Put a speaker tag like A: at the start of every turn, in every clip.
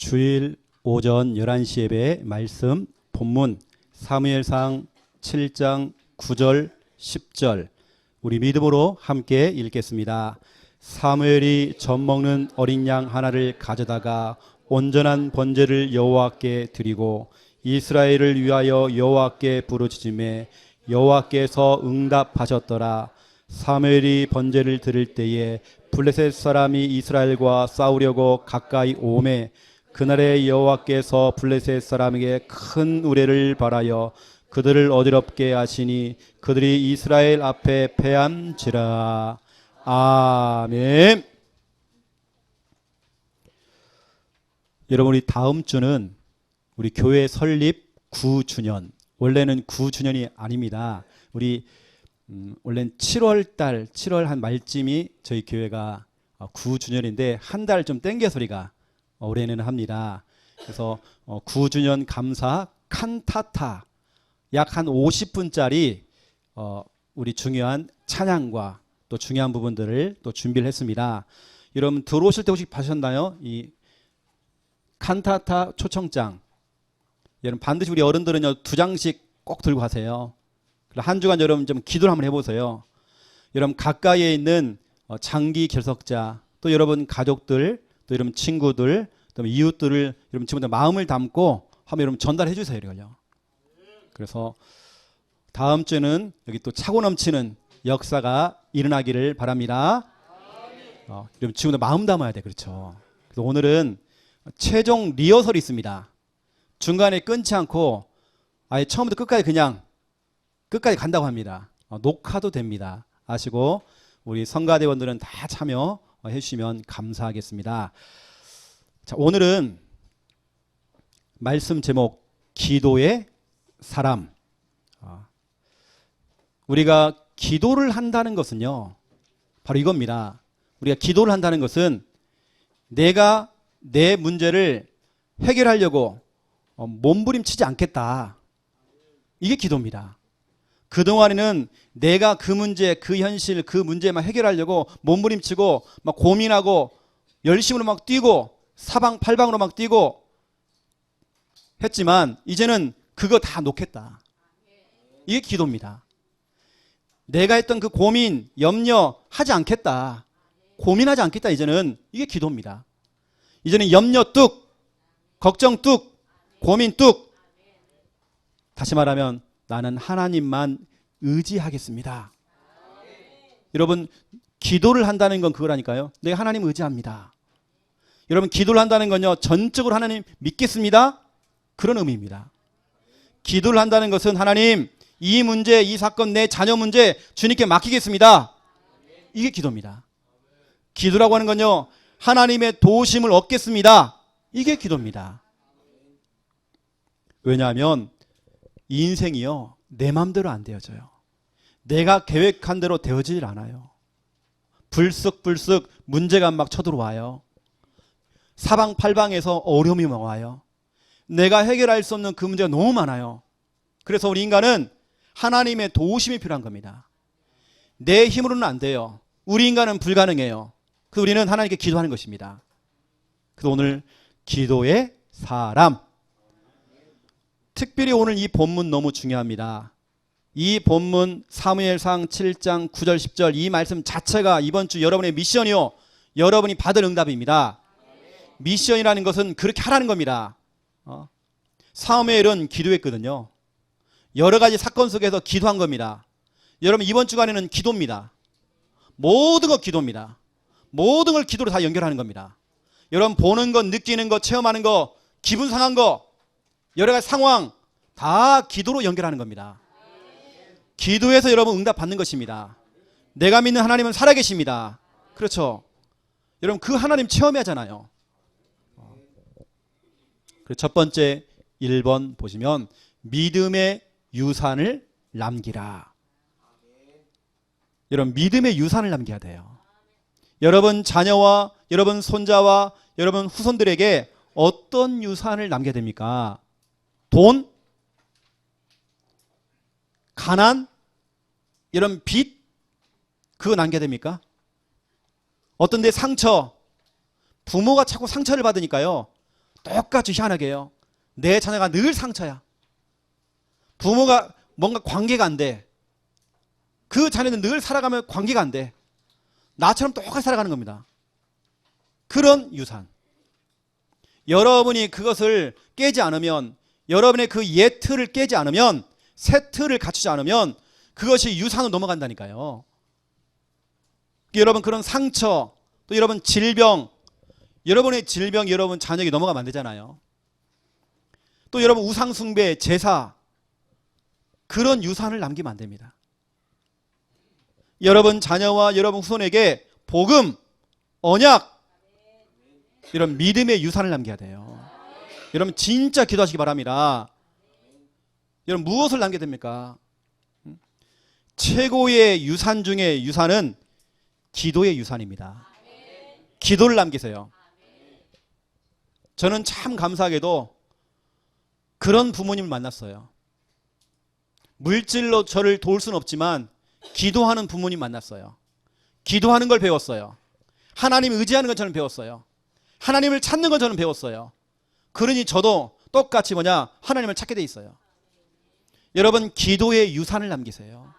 A: 주일 오전 11시 예배 말씀 본문 사무엘상 7장 9절 10절 우리 믿음으로 함께 읽겠습니다. 사무엘이 젖먹는 어린 양 하나를 가져다가 온전한 번제를 여호와께 드리고 이스라엘을 위하여 여호와께 부르짖음에 여호와께서 응답하셨더라. 사무엘이 번제를 드릴 때에 블레셋 사람이 이스라엘과 싸우려고 가까이 오매 그날에 여호와께서 블레셋 사람에게 큰 우레를 발하여 그들을 어지럽게 하시니 그들이 이스라엘 앞에 패한지라. 아멘. 여러분, 우리 다음 주는 우리 교회 설립 9주년. 원래는 9주년이 아닙니다. 우리 원래는 7월 한 말쯤이 저희 교회가 9주년인데 한 달 좀 땡겨서 우리가 올해는 합니다. 그래서 9주년 감사 칸타타 약 한 50분짜리 우리 중요한 찬양과 또 중요한 부분들을 또 준비를 했습니다. 여러분 들어오실 때 혹시 보셨나요? 이 칸타타 초청장. 여러분 반드시 우리 어른들은요 2장씩 꼭 들고 가세요. 한 주간 여러분 좀 기도를 한번 해보세요. 여러분 가까이에 있는 장기 결석자 또 여러분 가족들 또 여러분 친구들 또 이웃들을 여러분 지금부터 마음을 담고 한번 여러분 전달해 주세요. 이걸요. 그래서 다음 주는 여기 또 차고 넘치는 역사가 일어나기를 바랍니다. 여러분 지금부터 마음 담아야 돼. 그렇죠. 그래서 오늘은 최종 리허설이 있습니다. 중간에 끊지 않고 아예 처음부터 끝까지 간다고 합니다. 녹화도 됩니다. 아시고 우리 성가대원들은 다 참여해 주시면 감사하겠습니다. 자, 오늘은 말씀 제목 기도의 사람. 우리가 기도를 한다는 것은요 바로 이겁니다. 우리가 기도를 한다는 것은 내가 내 문제를 해결하려고 몸부림치지 않겠다. 이게 기도입니다. 그동안에는 내가 그 문제, 그 현실, 그 문제만 해결하려고 몸부림치고 막 고민하고 열심으로 막 뛰고 사방팔방으로 막 뛰고 했지만 이제는 그거 다 놓겠다. 이게 기도입니다. 내가 했던 그 고민, 염려 하지 않겠다. 고민하지 않겠다. 이제는 이게 기도입니다. 이제는 염려 뚝, 걱정 뚝, 고민 뚝. 다시 말하면 나는 하나님만 의지하겠습니다. 여러분 기도를 한다는 건 그거라니까요. 내가 하나님 의지합니다. 여러분 기도를 한다는 건요 전적으로 하나님 믿겠습니다. 그런 의미입니다. 기도를 한다는 것은 하나님 이 문제, 이 사건, 내 자녀 문제 주님께 맡기겠습니다. 이게 기도입니다. 기도라고 하는 건요 하나님의 도우심을 얻겠습니다. 이게 기도입니다. 왜냐하면 이 인생이요 내 마음대로 안 되어져요. 내가 계획한 대로 되어지질 않아요. 불쑥불쑥 문제가 막 쳐들어와요. 사방팔방에서 어려움이 와요. 내가 해결할 수 없는 그 문제가 너무 많아요. 그래서 우리 인간은 하나님의 도우심이 필요한 겁니다. 내 힘으로는 안 돼요. 우리 인간은 불가능해요. 그래서 우리는 하나님께 기도하는 것입니다. 그래서 오늘 기도의 사람. 특별히 오늘 이 본문 너무 중요합니다. 이 본문 사무엘상 7장 9절 10절 이 말씀 자체가 이번 주 여러분의 미션이요 여러분이 받을 응답입니다. 미션이라는 것은 그렇게 하라는 겁니다. 사무엘은 기도했거든요. 여러 가지 사건 속에서 기도한 겁니다. 여러분 이번 주간에는 기도입니다. 모든 거 기도입니다. 모든 걸 기도로 다 연결하는 겁니다. 여러분 보는 것, 느끼는 것, 체험하는 것, 기분 상한 거 여러 가지 상황 다 기도로 연결하는 겁니다. 기도해서 여러분 응답 받는 것입니다. 내가 믿는 하나님은 살아계십니다. 그렇죠. 여러분 그 하나님 체험하잖아요. 첫 번째 1번 보시면 믿음의 유산을 남기라. 여러분 믿음의 유산을 남겨야 돼요. 여러분 자녀와 여러분 손자와 여러분 후손들에게 어떤 유산을 남겨야 됩니까? 돈? 가난? 이런 빚? 그거 남겨야 됩니까? 어떤 데 상처? 부모가 자꾸 상처를 받으니까요 똑같이 희한하게 해요. 내 자녀가 늘 상처야. 부모가 뭔가 관계가 안 돼. 그 자녀는 늘 살아가면 관계가 안 돼. 나처럼 똑같이 살아가는 겁니다. 그런 유산. 여러분이 그것을 깨지 않으면, 여러분의 그 옛 틀을 깨지 않으면, 새 틀을 갖추지 않으면 그것이 유산으로 넘어간다니까요. 여러분 그런 상처, 또 여러분 질병, 여러분의 질병 여러분 자녀에게 넘어가면 안 되잖아요. 또 여러분 우상숭배, 제사, 그런 유산을 남기면 안 됩니다. 여러분 자녀와 여러분 후손에게 복음, 언약, 이런 믿음의 유산을 남겨야 돼요. 여러분 진짜 기도하시기 바랍니다. 여러분 무엇을 남겨야 됩니까? 최고의 유산 중에 유산은 기도의 유산입니다. 기도를 남기세요. 저는 참 감사하게도 그런 부모님을 만났어요. 물질로 저를 도울 수는 없지만 기도하는 부모님 만났어요. 기도하는 걸 배웠어요. 하나님을 의지하는 걸 저는 배웠어요. 하나님을 찾는 걸 저는 배웠어요. 그러니 저도 똑같이 하나님을 찾게 돼 있어요. 여러분 기도의 유산을 남기세요.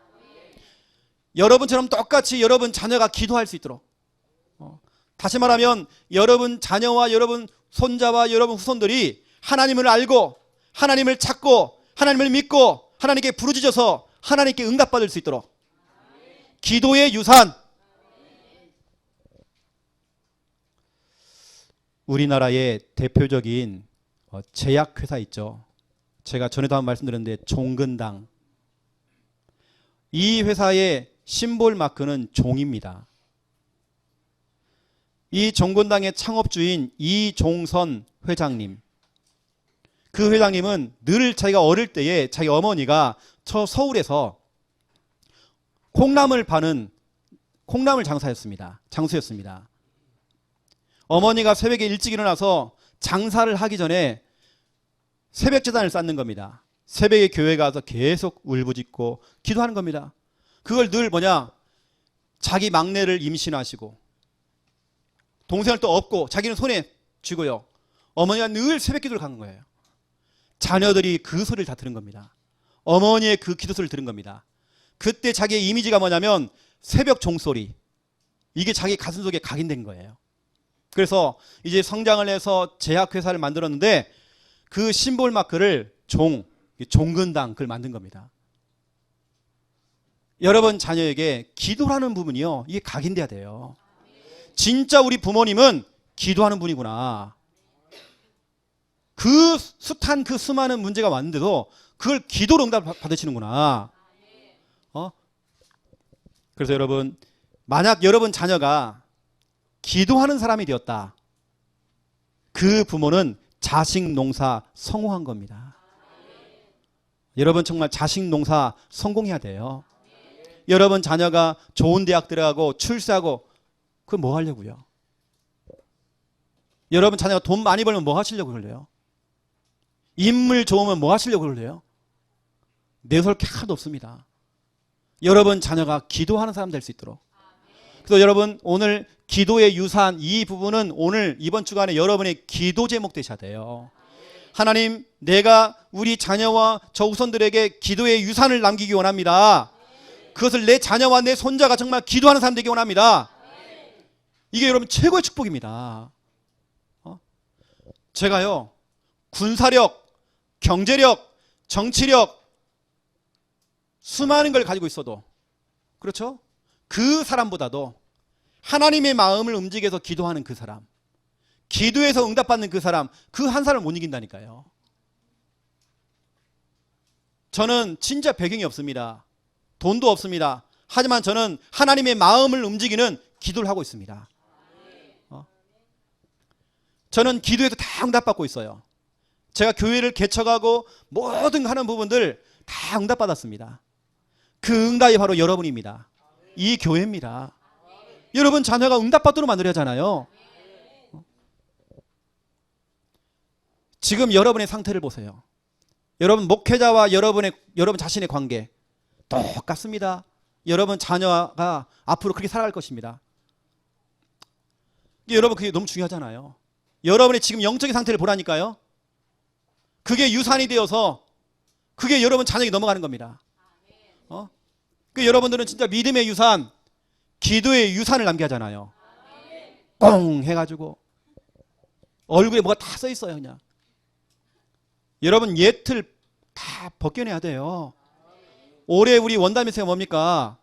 A: 여러분처럼 똑같이 여러분 자녀가 기도할 수 있도록, 다시 말하면 여러분 자녀와 여러분 손자와 여러분 후손들이 하나님을 알고 하나님을 찾고 하나님을 믿고 하나님께 부르짖어서 하나님께 응답받을 수 있도록 기도의 유산. 우리나라의 대표적인 제약회사 있죠. 제가 전에도 한번 말씀드렸는데 종근당. 이 회사의 심볼 마크는 종입니다. 이 종근당의 창업주인 이종선 회장님. 그 회장님은 늘 자기가 어릴 때에 자기 어머니가 저 서울에서 콩나물 파는 콩나물 장수였습니다. 어머니가 새벽에 일찍 일어나서 장사를 하기 전에 새벽 제단을 쌓는 겁니다. 새벽에 교회 가서 계속 울부짖고 기도하는 겁니다. 그걸 늘 자기 막내를 임신하시고 동생을 또 업고 자기는 손에 쥐고요. 어머니가 늘 새벽 기도를 가는 거예요. 자녀들이 그 소리를 다 들은 겁니다. 어머니의 그 기도 소리를 들은 겁니다. 그때 자기의 이미지가 뭐냐면 새벽 종소리. 이게 자기 가슴속에 각인된 거예요. 그래서 이제 성장을 해서 제약회사를 만들었는데 그 심볼 마크를 종근당 그걸 만든 겁니다. 여러분 자녀에게 기도라는 부분이요, 이게 각인돼야 돼요. 진짜 우리 부모님은 기도하는 분이구나. 그 숱한 그 수많은 문제가 왔는데도 그걸 기도로 응답 받으시는구나. 그래서 여러분, 만약 여러분 자녀가 기도하는 사람이 되었다, 그 부모는 자식 농사 성공한 겁니다. 여러분 정말 자식 농사 성공해야 돼요. 여러분 자녀가 좋은 대학 들어가고 출세하고 그걸 뭐 하려고요? 여러분 자녀가 돈 많이 벌면 뭐 하시려고 그러래요? 인물 좋으면 뭐 하시려고 그러래요? 내세울 게 하나도 없습니다. 여러분 자녀가 기도하는 사람 될 수 있도록. 그래서 여러분 오늘 기도의 유산, 이 부분은 오늘 이번 주간에 여러분의 기도 제목 되셔야 돼요. 하나님, 내가 우리 자녀와 저 후손들에게 기도의 유산을 남기기 원합니다. 그것을 내 자녀와 내 손자가 정말 기도하는 사람 되기 원합니다. 이게 여러분 최고의 축복입니다. 제가요, 군사력, 경제력, 정치력, 수많은 걸 가지고 있어도, 그렇죠? 그 사람보다도 하나님의 마음을 움직여서 기도하는 그 사람, 기도해서 응답받는 그 사람, 그 한 사람을 못 이긴다니까요. 저는 진짜 배경이 없습니다. 돈도 없습니다. 하지만 저는 하나님의 마음을 움직이는 기도를 하고 있습니다. 저는 기도해서 다 응답받고 있어요. 제가 교회를 개척하고 모든 하는 부분들 다 응답받았습니다. 그 응답이 바로 여러분입니다. 이 교회입니다. 여러분 자녀가 응답받도록 만들어야 하잖아요. 지금 여러분의 상태를 보세요. 여러분 목회자와 여러분 자신의 관계 똑같습니다. 여러분 자녀가 앞으로 그렇게 살아갈 것입니다. 여러분 그게 너무 중요하잖아요. 여러분의 지금 영적인 상태를 보라니까요. 그게 유산이 되어서 그게 여러분 자녀에게 넘어가는 겁니다. 그 여러분들은 진짜 믿음의 유산, 기도의 유산을 남게 하잖아요. 꽁 해가지고 얼굴에 뭐가 다 써 있어요. 그냥 여러분 옛틀 다 벗겨내야 돼요. 올해 우리 원담 메시지가 뭡니까?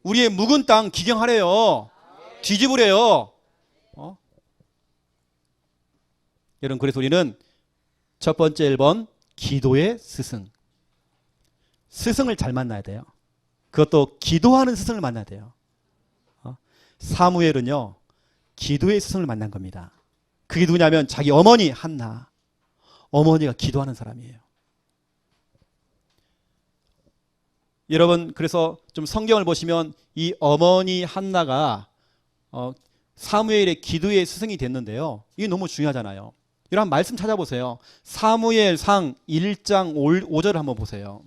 A: 우리의 묵은 땅 기경하래요. 뒤집으래요. 여러분, 그래서 우리는 첫 번째 1번 기도의 스승. 스승을 잘 만나야 돼요. 그것도 기도하는 스승을 만나야 돼요. 사무엘은요, 기도의 스승을 만난 겁니다. 그게 누구냐면 자기 어머니 한나. 어머니가 기도하는 사람이에요. 여러분, 그래서 좀 성경을 보시면 이 어머니 한나가 사무엘의 기도의 스승이 됐는데요. 이게 너무 중요하잖아요. 이런 말씀 찾아보세요. 사무엘상 1장 5절을 한번 보세요.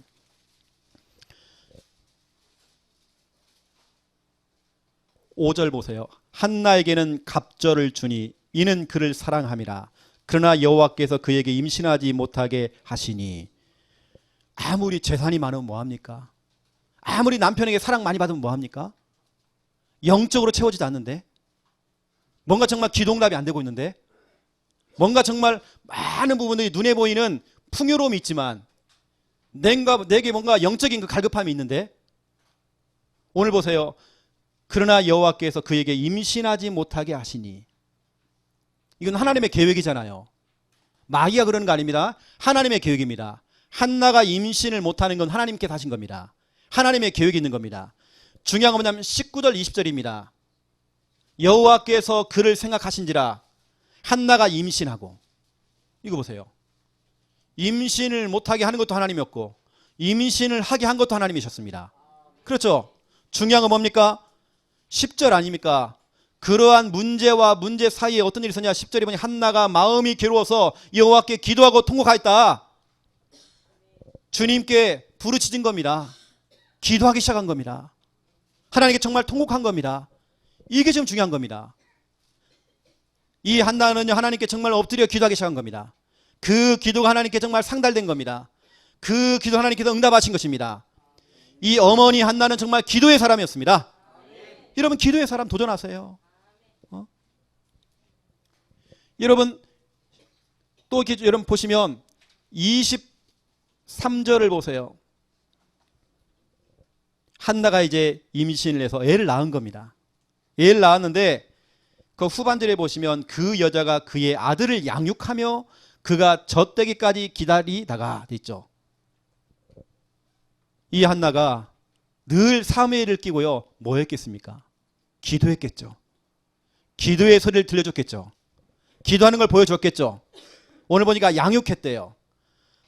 A: 오 절 보세요. 한나에게는 갑절을 주니 이는 그를 사랑함이라. 그러나 여호와께서 그에게 임신하지 못하게 하시니. 아무리 재산이 많으면 뭐합니까? 아무리 남편에게 사랑 많이 받으면 뭐합니까? 영적으로 채워지지 않는데, 뭔가 정말 기도응답이 안 되고 있는데, 뭔가 정말 많은 부분들이 눈에 보이는 풍요로움이 있지만 내게 뭔가 영적인 그 갈급함이 있는데, 오늘 보세요. 그러나 여호와께서 그에게 임신하지 못하게 하시니. 이건 하나님의 계획이잖아요. 마귀가 그러는 거 아닙니다. 하나님의 계획입니다. 한나가 임신을 못하는 건 하나님께서 하신 겁니다. 하나님의 계획이 있는 겁니다. 중요한 건 뭐냐면 19절 20절입니다. 여호와께서 그를 생각하신지라 한나가 임신하고. 이거 보세요. 임신을 못하게 하는 것도 하나님이었고 임신을 하게 한 것도 하나님이셨습니다. 그렇죠? 중요한 건 뭡니까? 10절 아닙니까? 그러한 문제와 문제 사이에 어떤 일이 있었냐? 10절에 보니 한나가 마음이 괴로워서 여호와께 기도하고 통곡하였다. 주님께 부르짖은 겁니다. 기도하기 시작한 겁니다. 하나님께 정말 통곡한 겁니다. 이게 지금 중요한 겁니다. 이 한나는요, 하나님께 정말 엎드려 기도하기 시작한 겁니다. 그 기도가 하나님께 정말 상달된 겁니다. 그 기도 하나님께서 응답하신 것입니다. 이 어머니 한나는 정말 기도의 사람이었습니다. 여러분, 기도의 사람 도전하세요. 여러분, 또 여러분 보시면 23절을 보세요. 한나가 이제 임신을 해서 애를 낳은 겁니다. 애를 낳았는데 그 후반절에 보시면 그 여자가 그의 아들을 양육하며 그가 젖되기까지 기다리다가 됐죠. 이 한나가 늘 사무엘을 끼고요, 뭐 했겠습니까? 기도했겠죠. 기도의 소리를 들려줬겠죠. 기도하는 걸 보여줬겠죠. 오늘 보니까 양육했대요.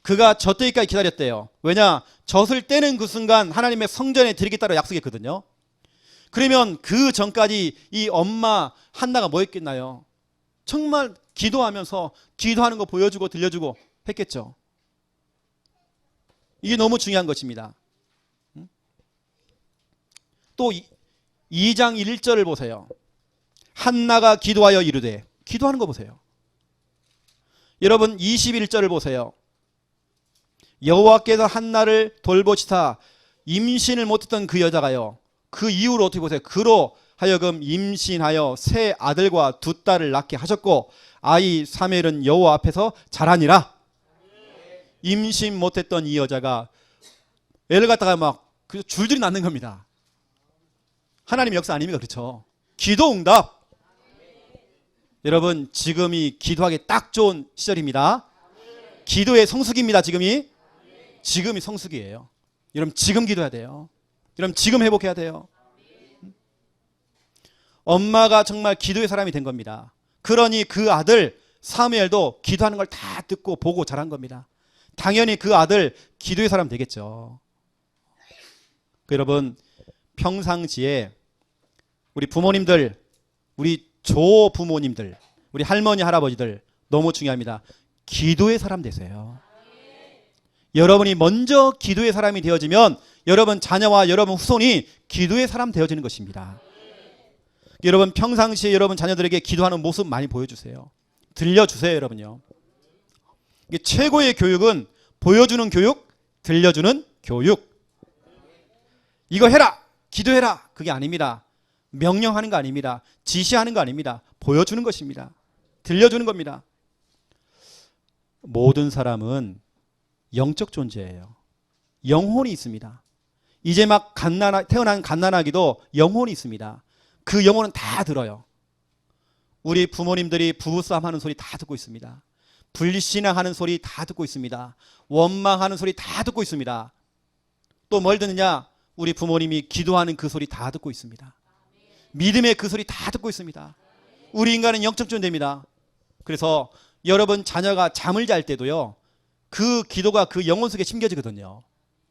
A: 그가 젖되기까지 기다렸대요. 왜냐? 젖을 떼는 그 순간 하나님의 성전에 드리겠다고 약속했거든요. 그러면 그 전까지 이 엄마 한나가 뭐 했겠나요? 정말 기도하면서 기도하는 거 보여주고 들려주고 했겠죠. 이게 너무 중요한 것입니다. 또 2장 1절을 보세요. 한나가 기도하여 이르되. 기도하는 거 보세요. 여러분 21절을 보세요. 여호와께서 한나를 돌보시사 임신을 못했던 그 여자가요, 그 이후로 어떻게 보세요? 그로 하여금 임신하여 새 아들과 두 딸을 낳게 하셨고 아이 사무엘은 여호와 앞에서 자라니라. 임신 못했던 이 여자가 애를 갖다가 막 줄줄이 낳는 겁니다. 하나님의 역사 아닙니까? 그렇죠? 기도 응답. 여러분, 지금이 기도하기 딱 좋은 시절입니다. 기도의 성수기입니다. 지금이 성수기예요. 여러분, 지금 기도해야 돼요. 여러분, 지금 회복해야 돼요. 엄마가 정말 기도의 사람이 된 겁니다. 그러니 그 아들 사무엘도 기도하는 걸 다 듣고 보고 자란 겁니다. 당연히 그 아들 기도의 사람 되겠죠. 여러분, 평상시에 우리 부모님들, 우리 조부모님들, 우리 할머니 할아버지들 너무 중요합니다. 기도의 사람 되세요. 여러분이 먼저 기도의 사람이 되어지면 여러분 자녀와 여러분 후손이 기도의 사람 되어지는 것입니다. 여러분 평상시에 여러분 자녀들에게 기도하는 모습 많이 보여주세요. 들려주세요, 여러분요. 이게 최고의 교육은 보여주는 교육, 들려주는 교육. 이거 해라, 기도해라, 그게 아닙니다. 명령하는 거 아닙니다. 지시하는 거 아닙니다. 보여주는 것입니다. 들려주는 겁니다. 모든 사람은 영적 존재예요. 영혼이 있습니다. 이제 막 태어난 갓난아기도 영혼이 있습니다. 그 영혼은 다 들어요. 우리 부모님들이 부부싸움 하는 소리 다 듣고 있습니다. 불신앙하는 소리 다 듣고 있습니다. 원망하는 소리 다 듣고 있습니다. 또 뭘 듣느냐? 우리 부모님이 기도하는 그 소리 다 듣고 있습니다. 믿음의 그 소리 다 듣고 있습니다. 우리 인간은 영적 존재입니다. 그래서 여러분 자녀가 잠을 잘 때도요, 그 기도가 그 영혼 속에 심겨지거든요.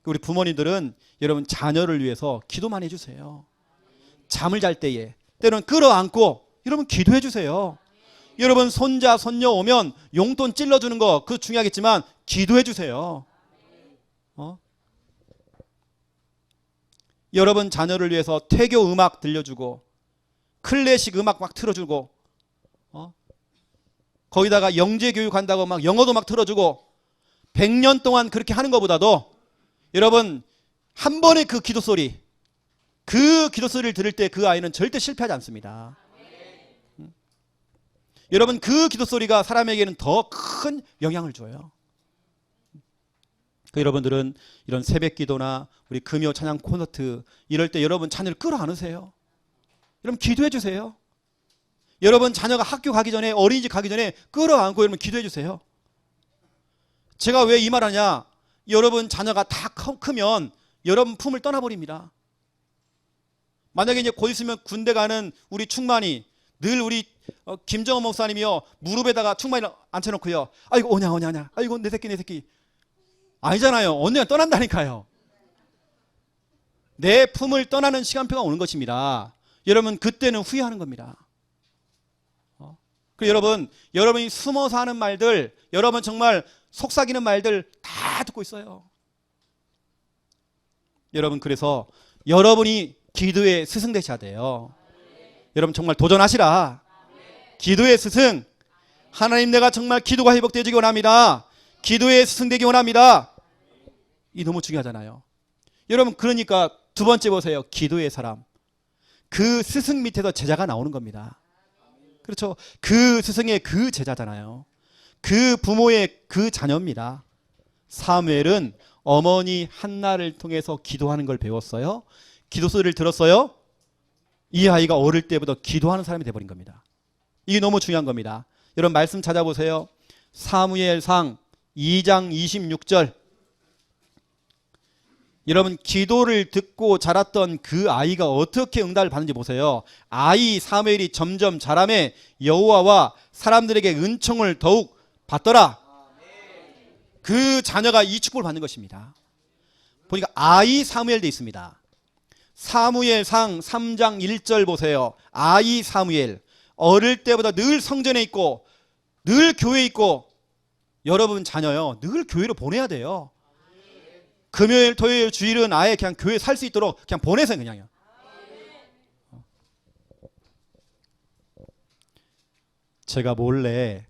A: 우리 부모님들은 여러분 자녀를 위해서 기도만 해주세요. 잠을 잘 때에 때로는 끌어안고 여러분 기도해 주세요. 여러분 손자 손녀 오면 용돈 찔러주는 거 그거 중요하겠지만 기도해 주세요. 여러분 자녀를 위해서 태교 음악 들려주고 클래식 음악 막 틀어주고 거기다가 영재 교육한다고 막 영어도 막 틀어주고 100년 동안 그렇게 하는 것보다도 여러분 한 번의 그 기도 소리를 들을 때 그 아이는 절대 실패하지 않습니다. 여러분 그 기도 소리가 사람에게는 더 큰 영향을 줘요. 여러분들은 이런 새벽 기도나 우리 금요 찬양 콘서트 이럴 때 여러분 자녀를 끌어안으세요. 여러분 기도해 주세요. 여러분 자녀가 학교 가기 전에 어린이집 가기 전에 끌어안고 여러분 기도해 주세요. 제가 왜 이 말하냐? 여러분 자녀가 다 크면 여러분 품을 떠나버립니다. 만약에 이제 곧 있으면 군대 가는 우리 충만이 늘 우리 김정은 목사님이요 무릎에다가 충만이를 앉혀놓고요. 아이고 오냐. 아이고 내 새끼. 아니잖아요. 언젠가 떠난다니까요. 내 품을 떠나는 시간표가 오는 것입니다. 여러분 그때는 후회하는 겁니다. 그리고 여러분이 숨어서 하는 말들, 여러분 정말 속삭이는 말들 다 듣고 있어요. 여러분 그래서 여러분이 기도의 스승 되셔야 돼요. 여러분 정말 도전하시라. 기도의 스승. 하나님 내가 정말 기도가 회복되기 원합니다. 기도의 스승 되기 원합니다. 이 너무 중요하잖아요. 여러분 그러니까 두 번째 보세요. 기도의 사람. 그 스승 밑에서 제자가 나오는 겁니다. 그렇죠. 그 스승의 그 제자잖아요. 그 부모의 그 자녀입니다. 사무엘은 어머니 한나를 통해서 기도하는 걸 배웠어요. 기도 소리를 들었어요. 이 아이가 어릴 때부터 기도하는 사람이 돼버린 겁니다. 이게 너무 중요한 겁니다. 여러분 말씀 찾아보세요. 사무엘상 2장 26절. 여러분 기도를 듣고 자랐던 그 아이가 어떻게 응답을 받는지 보세요. 아이 사무엘이 점점 자라매 여호와와 사람들에게 은총을 더욱 받더라. 그 자녀가 이 축복을 받는 것입니다. 보니까 아이 사무엘 돼 있습니다. 사무엘상 3장 1절 보세요. 아이 사무엘 어릴 때보다 늘 성전에 있고 늘 교회에 있고 여러분 자녀요 늘 교회로 보내야 돼요. 금요일 토요일 주일은 아예 그냥 교회 살 수 있도록 그냥 보내세요. 그냥요. 제가 몰래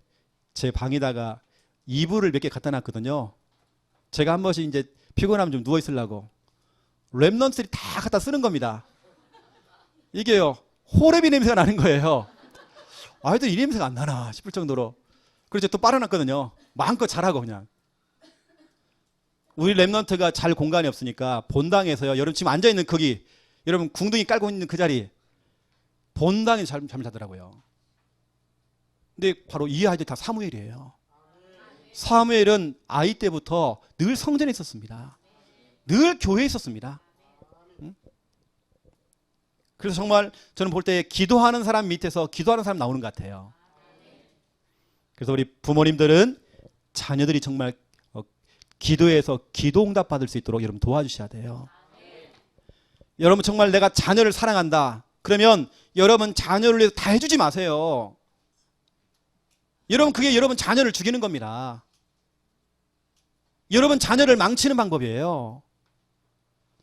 A: 제 방에다가 이불을 몇 개 갖다 놨거든요. 제가 한 번씩 이제 피곤하면 좀 누워 있으려고 랩넌트들이 다 갖다 쓰는 겁니다. 이게요 호레비 냄새가 나는 거예요. 아이들 이 냄새가 안 나나 싶을 정도로. 그래서 또 빨아놨거든요. 마음껏 잘하고 그냥. 우리 랩넌트가 잘 공간이 없으니까 본당에서요. 여러분 지금 앉아있는 거기 여러분 궁둥이 깔고 있는 그 자리 본당에서 잠을 자더라고요. 근데 바로 이 아이들 다 사무엘이에요. 사무엘은 아이 때부터 늘 성전에 있었습니다. 늘 교회에 있었습니다. 그래서 정말 저는 볼 때 기도하는 사람 밑에서 기도하는 사람 나오는 것 같아요. 그래서 우리 부모님들은 자녀들이 정말 기도해서 기도 응답 받을 수 있도록 여러분 도와주셔야 돼요. 여러분 정말 내가 자녀를 사랑한다. 그러면 여러분 자녀를 위해서 다 해주지 마세요. 여러분 그게 여러분 자녀를 죽이는 겁니다. 여러분 자녀를 망치는 방법이에요.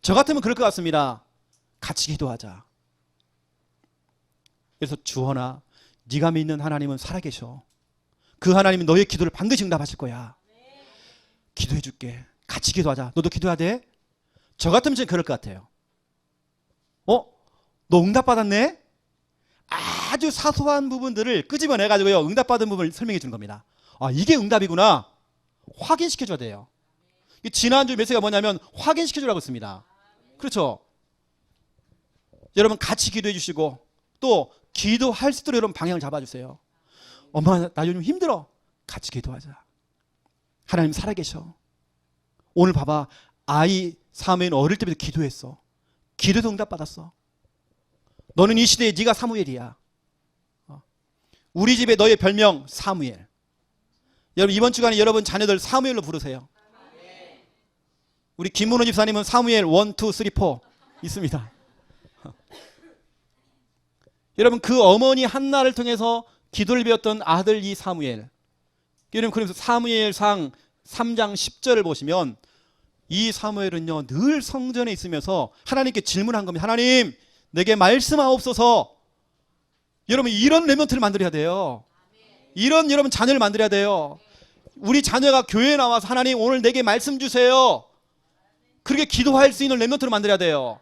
A: 저 같으면 그럴 것 같습니다. 같이 기도하자. 그래서 주원아 네가 믿는 하나님은 살아계셔. 그 하나님이 너의 기도를 반드시 응답하실 거야. 기도해 줄게. 같이 기도하자. 너도 기도해야 돼? 저 같으면 저는 그럴 것 같아요. 너 응답받았네? 아주 사소한 부분들을 끄집어내가지고요, 응답받은 부분을 설명해 주는 겁니다. 아, 이게 응답이구나. 확인시켜줘야 돼요. 지난주 메시지가 뭐냐면 확인시켜주라고 했습니다. 그렇죠? 여러분 같이 기도해 주시고 또 기도할 수 있도록 여러분 방향을 잡아주세요. 엄마, 나 요즘 힘들어. 같이 기도하자. 하나님 살아계셔. 오늘 봐봐. 아이 사무엘 어릴 때부터 기도했어. 기도해서 응답받았어. 너는 이 시대에 네가 사무엘이야. 우리 집에 너의 별명 사무엘. 여러분 이번 주간에 여러분 자녀들 사무엘로 부르세요. 우리 김문호 집사님은 사무엘 1, 2, 3, 4 있습니다. 여러분 그 어머니 한나를 통해서 기도를 배웠던 아들 이 사무엘. 여러분 그래서 사무엘상 3장 10절을 보시면 이 사무엘은요 늘 성전에 있으면서 하나님께 질문한 겁니다. 하나님 내게 말씀하옵소서. 여러분 이런 렘넌트를 만들어야 돼요. 이런 여러분 자녀를 만들어야 돼요. 우리 자녀가 교회에 나와서 하나님 오늘 내게 말씀 주세요. 그렇게 기도할 수 있는 렘넌트를 만들어야 돼요.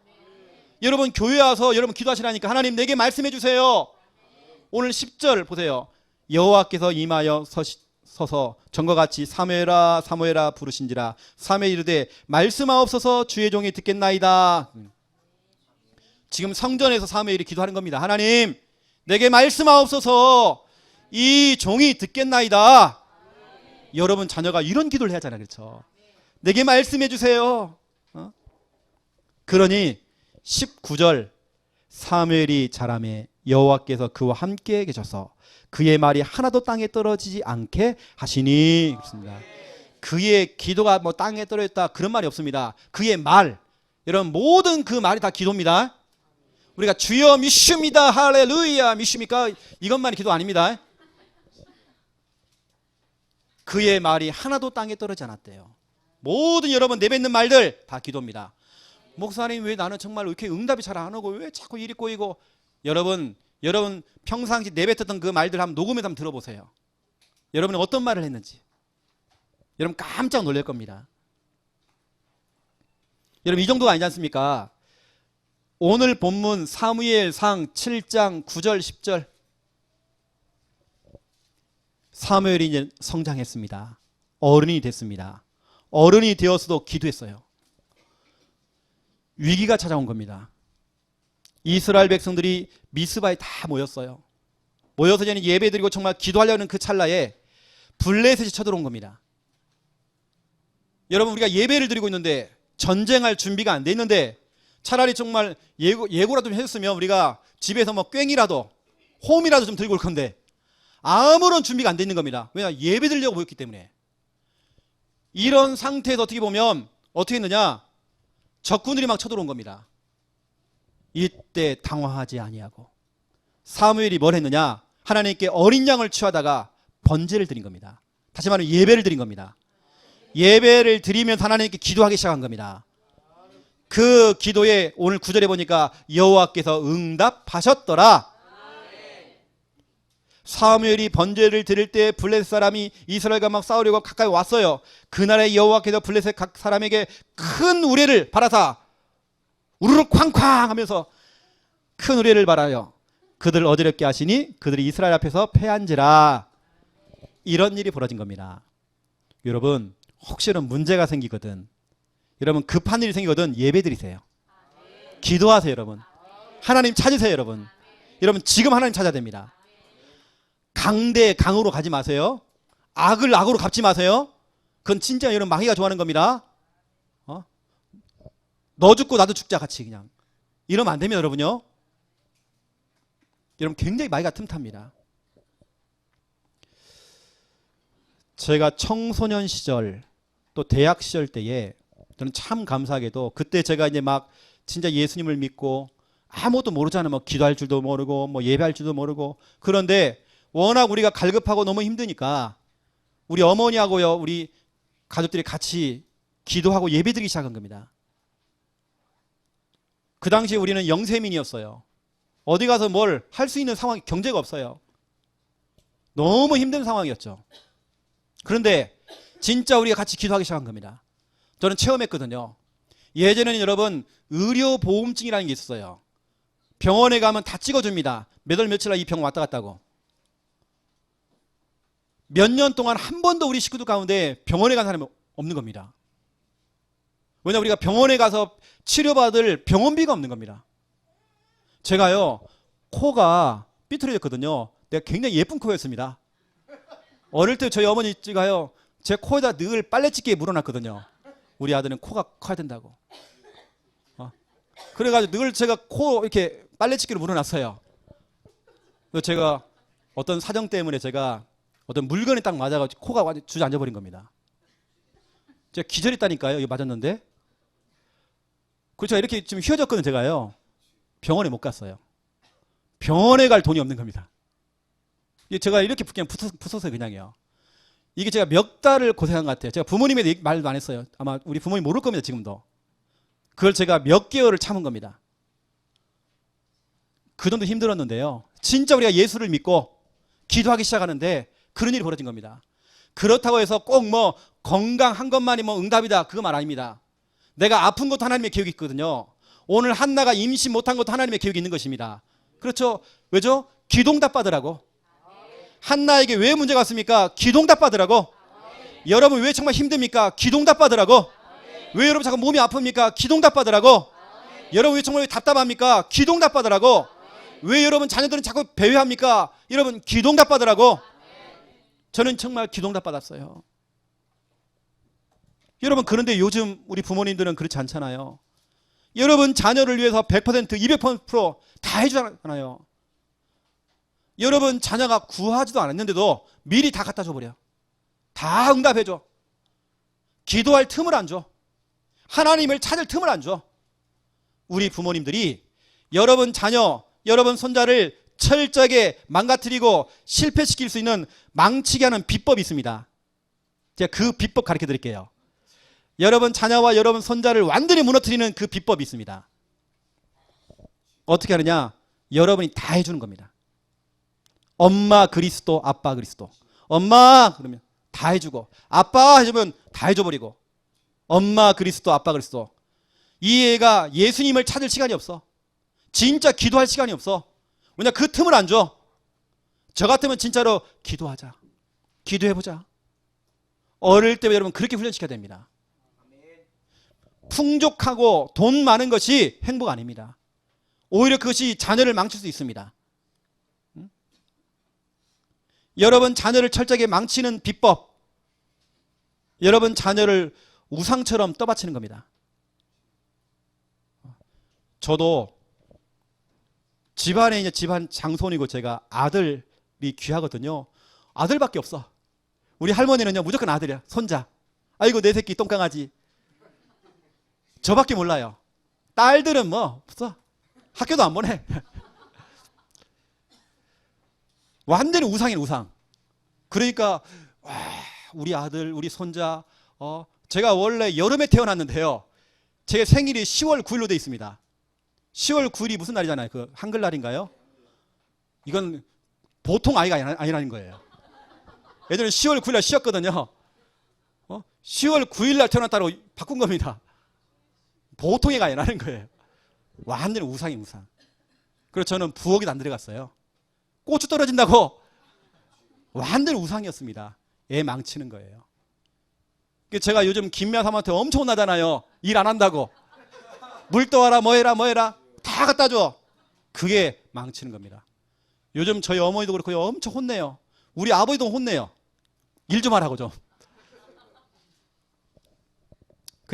A: 여러분 교회에 와서 여러분 기도하시라니까 하나님 내게 말씀해 주세요. 오늘 10절 보세요. 여호와께서 임하여 서서 전과 같이 사무엘아 사무엘아 부르신지라. 사무엘이 이르되 말씀하옵소서 주의 종이 듣겠나이다. 지금 성전에서 사무엘이 기도하는 겁니다. 하나님 내게 말씀하옵소서 이 종이 듣겠나이다. 여러분 자녀가 이런 기도를 해야 하잖아요. 그렇죠? 내게 말씀해 주세요. 그러니 19절 사무엘이 자라매 여호와께서 그와 함께 계셔서 그의 말이 하나도 땅에 떨어지지 않게 하시니. 그렇습니다. 그의 기도가 뭐 땅에 떨어졌다 그런 말이 없습니다. 그의 말, 여러분 모든 그 말이 다 기도입니다. 우리가 주여 믿습니다 할렐루야 믿습니까? 이것만이 기도 아닙니다. 그의 말이 하나도 땅에 떨어지지 않았대요. 모든 여러분 내뱉는 말들 다 기도입니다. 목사님 왜 나는 정말 왜 이렇게 응답이 잘 안 오고 왜 자꾸 일이 꼬이고. 여러분 평상시 내뱉었던 그 말들 한번 녹음해서 한번 들어보세요. 여러분이 어떤 말을 했는지 여러분 깜짝 놀랄 겁니다. 여러분 이 정도가 아니지 않습니까? 오늘 본문 사무엘상 7장 9절 10절 사무엘이 이제 성장했습니다. 어른이 됐습니다. 어른이 되었어도 기도했어요. 위기가 찾아온 겁니다. 이스라엘 백성들이 미스바에 다 모였어요. 모여서 이제 예배드리고 정말 기도하려는 그 찰나에 블레셋이 쳐들어온 겁니다. 여러분 우리가 예배를 드리고 있는데 전쟁할 준비가 안 돼 있는데 차라리 정말 예고라도 좀 해줬으면 우리가 집에서 뭐 꽹이라도 홈이라도 좀 들고 올 건데 아무런 준비가 안 돼 있는 겁니다. 왜냐 예배 드리려고 모였기 때문에. 이런 상태에서 어떻게 보면 어떻게 했느냐 적군들이 막 쳐들어온 겁니다. 이때 당황하지 아니하고 사무엘이 뭘 했느냐 하나님께 어린 양을 취하다가 번제를 드린 겁니다. 다시 말하면 예배를 드린 겁니다. 예배를 드리면 하나님께 기도하기 시작한 겁니다. 그 기도에 오늘 9절에 보니까 여호와께서 응답하셨더라. 사무엘이 번제를 드릴 때 블레셋 사람이 이스라엘과 막 싸우려고 가까이 왔어요. 그날에 여호와께서 블레셋 각 사람에게 큰 우레를 발하사 우르르 쾅쾅 하면서 큰 우레를 발하여 그들을 어지럽게 하시니 그들이 이스라엘 앞에서 패한지라. 이런 일이 벌어진 겁니다. 여러분 혹시나 문제가 생기거든, 여러분 급한 일이 생기거든 예배 드리세요. 기도하세요. 여러분 하나님 찾으세요. 여러분 지금 하나님 찾아야 됩니다. 강대 강으로 가지 마세요. 악을 악으로 갚지 마세요. 그건 진짜 여러분 마귀가 좋아하는 겁니다. 너 죽고 나도 죽자 같이 그냥 이러면 안 되면 여러분 굉장히 마귀가 틈탑니다. 제가 청소년 시절 또 대학 시절 때에 저는 참 감사하게도 그때 제가 이제 막 진짜 예수님을 믿고 아무것도 모르잖아요. 뭐 기도할 줄도 모르고 뭐 예배할 줄도 모르고. 그런데 워낙 우리가 갈급하고 너무 힘드니까 우리 어머니하고요 우리 가족들이 같이 기도하고 예배드리기 시작한 겁니다. 그 당시에 우리는 영세민이었어요. 어디 가서 뭘 할 수 있는 상황, 경제가 없어요. 너무 힘든 상황이었죠. 그런데 진짜 우리가 같이 기도하기 시작한 겁니다. 저는 체험했거든요. 예전에는 여러분 의료보험증이라는 게 있었어요. 병원에 가면 다 찍어줍니다. 몇 월 며칠 날 이 병 왔다 갔다고. 몇 년 동안 한 번도 우리 식구들 가운데 병원에 간 사람이 없는 겁니다. 왜냐하면 우리가 병원에 가서 치료받을 병원비가 없는 겁니다. 제가요, 코가 삐뚤어졌거든요. 내가 굉장히 예쁜 코였습니다. 어릴 때 저희 어머니가요, 제 코에다 늘 빨래집게에 물어놨거든요. 우리 아들은 코가 커야 된다고. 그래가지고 늘 제가 코 이렇게 빨래집게로 물어놨어요. 그래서 제가 어떤 사정 때문에 제가 어떤 물건에 딱 맞아가지고 코가 완전 주저앉아버린 겁니다. 제가 기절했다니까요. 이거 맞았는데. 그래서 제가 이렇게 좀 휘어졌거든요. 제가요. 병원에 못 갔어요. 병원에 갈 돈이 없는 겁니다. 제가 이렇게 그냥 붙었어요. 그냥요. 이게 제가 몇 달을 고생한 것 같아요. 제가 부모님에 말도 안 했어요. 아마 우리 부모님 모를 겁니다. 지금도. 그걸 제가 몇 개월을 참은 겁니다. 그 정도 힘들었는데요. 진짜 우리가 예수를 믿고 기도하기 시작하는데 그런 일이 벌어진 겁니다. 그렇다고 해서 꼭 뭐 건강한 것만이 뭐 응답이다. 그거 말 아닙니다. 내가 아픈 것도 하나님의 계획이 있거든요. 오늘 한나가 임신 못한 것도 하나님의 계획이 있는 것입니다. 그렇죠? 왜죠? 기도응답 받으라고. 한나에게 왜 문제가 왔습니까? 기도응답 받으라고. 여러분 왜 정말 힘듭니까? 기도응답 받으라고. 왜 여러분 자꾸 몸이 아픕니까? 기도응답 받으라고. 여러분 왜 정말 왜 답답합니까? 기도응답 받으라고. 왜 여러분 자녀들은 자꾸 배회합니까? 여러분 기도응답 받으라고. 저는 정말 기도응답 받았어요. 여러분 그런데 요즘 우리 부모님들은 그렇지 않잖아요. 여러분 자녀를 위해서 100%, 200%다 해주잖아요. 여러분 자녀가 구하지도 않았는데도 미리 다 갖다 줘버려. 다 응답해줘. 기도할 틈을 안 줘. 하나님을 찾을 틈을 안 줘. 우리 부모님들이 여러분 자녀, 여러분 손자를 철저하게 망가뜨리고 실패시킬 수 있는 망치게 하는 비법이 있습니다. 제가 그 비법 가르쳐 드릴게요. 여러분 자녀와 여러분 손자를 완전히 무너뜨리는 그 비법이 있습니다. 어떻게 하느냐? 여러분이 다 해주는 겁니다. 엄마 그리스도, 아빠 그리스도. 엄마 그러면 다 해주고, 아빠 해주면 다 해줘버리고. 엄마 그리스도, 아빠 그리스도. 이 애가 예수님을 찾을 시간이 없어. 진짜 기도할 시간이 없어. 왜냐 그 틈을 안 줘. 저 같으면 진짜로 기도하자. 기도해보자. 어릴 때 여러분 그렇게 훈련시켜야 됩니다. 풍족하고 돈 많은 것이 행복 아닙니다. 오히려 그것이 자녀를 망칠 수 있습니다. 여러분 자녀를 철저하게 망치는 비법, 여러분 자녀를 우상처럼 떠받치는 겁니다. 저도 집안에 이제 집안 장손이고 제가 아들이 귀하거든요. 아들밖에 없어. 우리 할머니는요 무조건 아들이야. 손자. 아이고 내 새끼 똥강아지. 저밖에 몰라요. 딸들은 뭐 없어. 학교도 안 보내. 완전히 우상이에요. 우상. 그러니까 와, 우리 아들 우리 손자 제가 원래 여름에 태어났는데요. 제 생일이 10월 9일로 돼 있습니다. 10월 9일이 무슨 날이잖아요. 그 한글날인가요? 이건 보통 아이가 아니라는 거예요. 예전에 10월 9일 날 쉬었거든요. 10월 9일 날 태어났다고 바꾼 겁니다. 보통 애가 아니라는 거예요. 완전히 우상이 우상. 그래서 저는 부엌에도 안 들어갔어요. 고추 떨어진다고 완전히 우상이었습니다. 애 망치는 거예요. 제가 요즘 김미아 사모한테 엄청 혼나잖아요. 일 안 한다고. 물 떠와라 뭐 해라 뭐 해라 다 갖다 줘. 그게 망치는 겁니다. 요즘 저희 어머니도 그렇고 엄청 혼내요. 우리 아버지도 혼내요. 일 좀 하라고 좀.